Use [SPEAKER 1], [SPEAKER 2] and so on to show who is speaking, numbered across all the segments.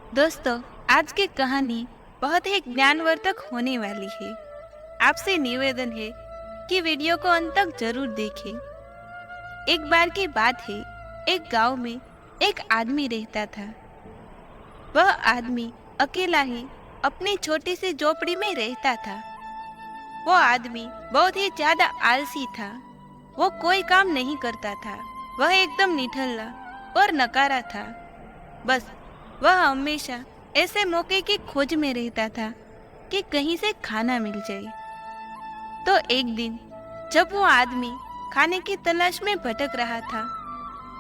[SPEAKER 1] दोस्तों, आज की कहानी बहुत ही ज्ञानवर्धक होने वाली है। आपसे निवेदन है कि वीडियो को अंत तक जरूर देखें। एक बार की बात है, एक गांव में एक आदमी रहता था। वह आदमी अकेला ही अपनी छोटी सी झोपड़ी में रहता था। वो आदमी बहुत ही ज्यादा आलसी था। वो कोई काम नहीं करता था। वह एकदम निठल्ला और नकारा था। बस वह हमेशा ऐसे मौके की खोज में रहता था कि कहीं से खाना मिल जाए। तो एक दिन जब वो आदमी खाने की तलाश में भटक रहा था,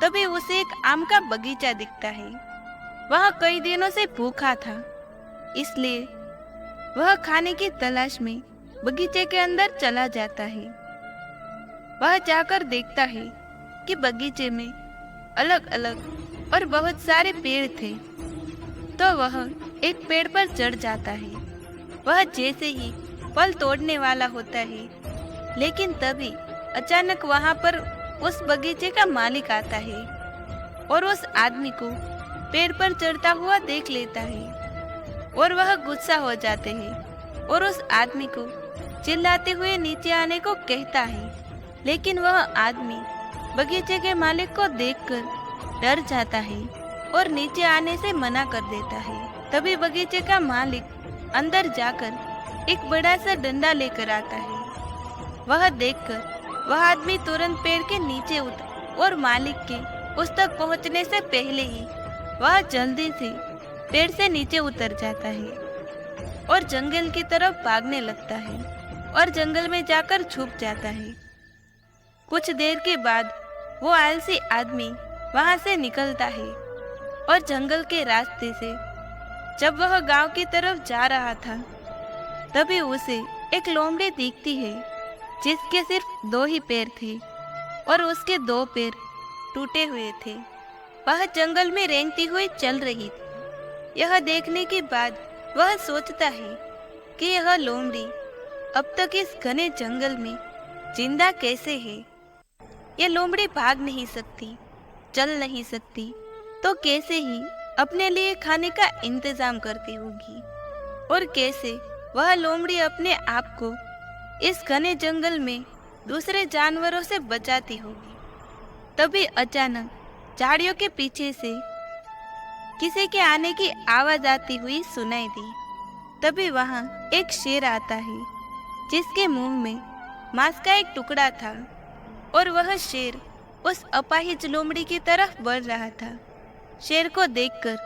[SPEAKER 1] तभी उसे एक आम का बगीचा दिखता है। वह कई दिनों से भूखा था, इसलिए वह खाने की तलाश में बगीचे के अंदर चला जाता है। वह जाकर देखता है कि बगीचे में अलग अलग और बहुत सारे पेड़ थे। तो वह एक पेड़ पर चढ़ जाता है। वह जैसे ही फल तोड़ने वाला होता है, लेकिन तभी अचानक वहां पर उस बगीचे का मालिक आता है और उस आदमी को पेड़ पर चढ़ता हुआ देख लेता है। और वह गुस्सा हो जाते हैं और उस आदमी को चिल्लाते हुए नीचे आने को कहता है। लेकिन वह आदमी बगीचे के मालिक को देखकर डर जाता है और नीचे आने से मना कर देता है। तभी बगीचे का मालिक अंदर जाकर एक बड़ा सा डंडा लेकर आता है। वह देखकर वह आदमी तुरंत पेड़ के नीचे उतर और मालिक के उस तक पहुंचने से पहले ही वह जल्दी से पेड़ से नीचे उतर जाता है और जंगल की तरफ भागने लगता है और जंगल में जाकर छुप जाता है। कुछ देर के बाद वो आलसी आदमी वहां से निकलता है और जंगल के रास्ते से जब वह गांव की तरफ जा रहा था, तभी उसे एक लोमड़ी दिखती है जिसके सिर्फ 2 ही पैर थे और उसके 2 पैर टूटे हुए थे। वह जंगल में रेंगती हुई चल रही थी। यह देखने के बाद वह सोचता है कि यह लोमड़ी अब तक इस घने जंगल में जिंदा कैसे है। यह लोमड़ी भाग नहीं सकती, चल नहीं सकती, तो कैसे ही अपने लिए खाने का इंतजाम करती होगी और कैसे वह लोमड़ी अपने आप को इस घने जंगल में दूसरे जानवरों से बचाती होगी। तभी अचानक झाड़ियों के पीछे से किसी के आने की आवाज आती हुई सुनाई दी। तभी वहां एक शेर आता है जिसके मुंह में मांस का एक टुकड़ा था और वह शेर उस अपाहिज लोमड़ी की तरफ बढ़ रहा था। शेर को देखकर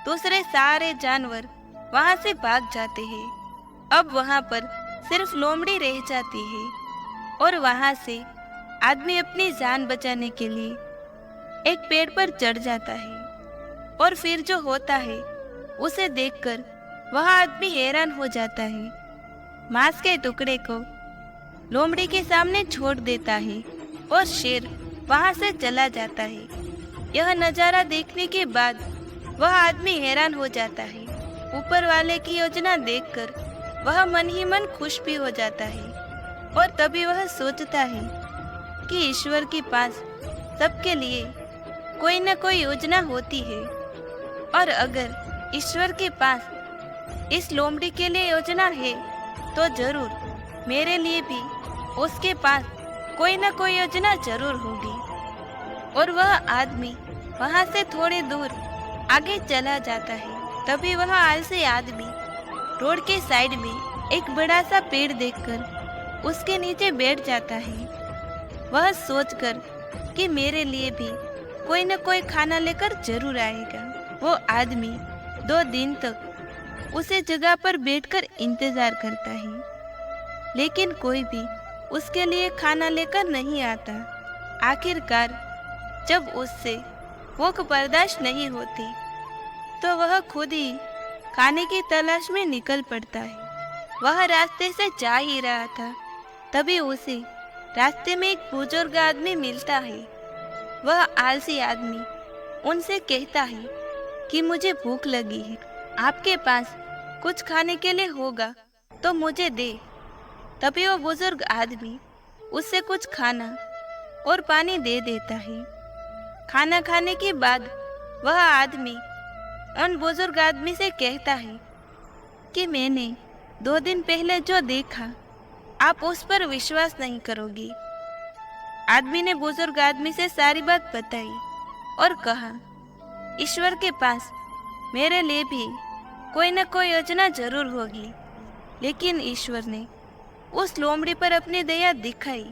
[SPEAKER 1] दूसरे सारे जानवर वहां से भाग जाते हैं। अब वहां पर सिर्फ लोमड़ी रह जाती है और वहां से आदमी अपनी जान बचाने के लिए एक पेड़ पर चढ़ जाता है। और फिर जो होता है उसे देखकर वह आदमी हैरान हो जाता है। मांस के टुकड़े को लोमड़ी के सामने छोड़ देता है और शेर वहां से चला जाता है। यह नजारा देखने के बाद वह आदमी हैरान हो जाता है। ऊपर वाले की योजना देखकर वह मन ही मन खुश भी हो जाता है और तभी वह सोचता है कि ईश्वर के पास सबके लिए कोई न कोई योजना होती है और अगर ईश्वर के पास इस लोमड़ी के लिए योजना है तो जरूर मेरे लिए भी उसके पास कोई न कोई योजना जरूर होगी। और वह आदमी वहां से थोड़ी दूर आगे चला जाता है। तभी वह आलसी आदमी रोड के साइड में एक बड़ा सा पेड़ देखकर उसके नीचे बैठ जाता है। वह सोचकर कि मेरे लिए भी कोई न कोई खाना लेकर जरूर आएगा। वो आदमी 2 दिन तक उसे जगह पर बैठकर इंतजार करता है, लेकिन कोई भी उसके लिए खाना लेकर नहीं आता। आखिरकार जब उससे भूख बर्दाश्त नहीं होती तो वह खुद ही खाने की तलाश में निकल पड़ता है। वह रास्ते से जा ही रहा था, तभी उसे रास्ते में एक बुजुर्ग आदमी मिलता है। वह आलसी आदमी उनसे कहता है कि मुझे भूख लगी है, आपके पास कुछ खाने के लिए होगा तो मुझे दे। तभी वो बुजुर्ग आदमी उससे कुछ खाना और पानी दे देता है। खाना खाने के बाद वह आदमी उन बुजुर्ग आदमी से कहता है कि मैंने 2 दिन पहले जो देखा, आप उस पर विश्वास नहीं करोगी। आदमी ने बुजुर्ग आदमी से सारी बात बताई और कहा, ईश्वर के पास मेरे लिए भी कोई न कोई योजना जरूर होगी। लेकिन ईश्वर ने उस लोमड़ी पर अपनी दया दिखाई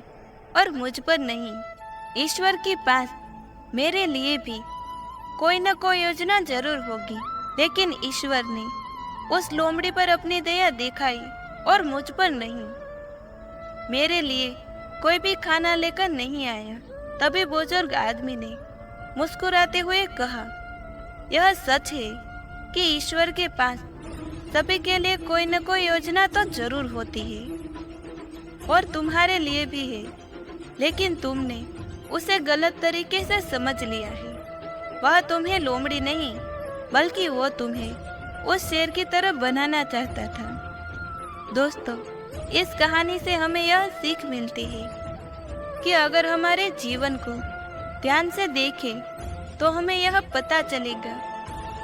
[SPEAKER 1] और मुझ पर नहीं। ईश्वर के पास मेरे लिए भी कोई न कोई योजना जरूर होगी, लेकिन ईश्वर ने उस लोमड़ी पर अपनी दया दिखाई और मुझ पर नहीं। मेरे लिए कोई भी खाना लेकर नहीं आया। तभी बुजुर्ग आदमी ने मुस्कुराते हुए कहा, यह सच है कि ईश्वर के पास सभी के लिए कोई न कोई योजना तो जरूर होती है और तुम्हारे लिए भी है, लेकिन तुमने उसे गलत तरीके से समझ लिया है। वह तुम्हें लोमड़ी नहीं, बल्कि वो तुम्हें उस शेर की तरह बनाना चाहता था। दोस्तों, इस कहानी से हमें यह सीख मिलती है कि अगर हमारे जीवन को ध्यान से देखें तो हमें यह पता चलेगा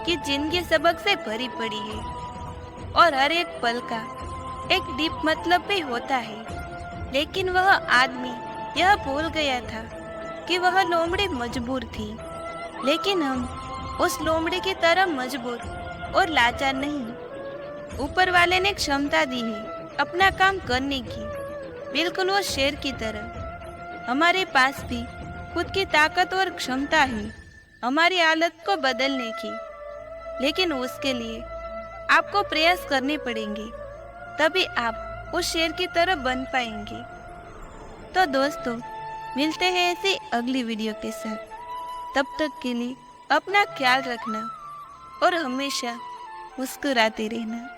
[SPEAKER 1] कि जिंदगी सबक से भरी पड़ी है और हर एक पल का एक डीप मतलब भी होता है। लेकिन वह आदमी यह भूल गया था कि वह लोमड़ी मजबूर थी, लेकिन हम उस लोमड़ी की तरह मजबूर और लाचार नहीं। ऊपर वाले ने क्षमता दी है अपना काम करने की, बिल्कुल वो शेर की तरह। हमारे पास भी खुद की ताकत और क्षमता है हमारी हालत को बदलने की, लेकिन उसके लिए आपको प्रयास करने पड़ेंगे, तभी आप उस शेर की तरह बन पाएंगे। तो दोस्तों, मिलते हैं ऐसी अगली वीडियो के साथ। तब तक के लिए अपना ख्याल रखना और हमेशा मुस्कुराते रहना।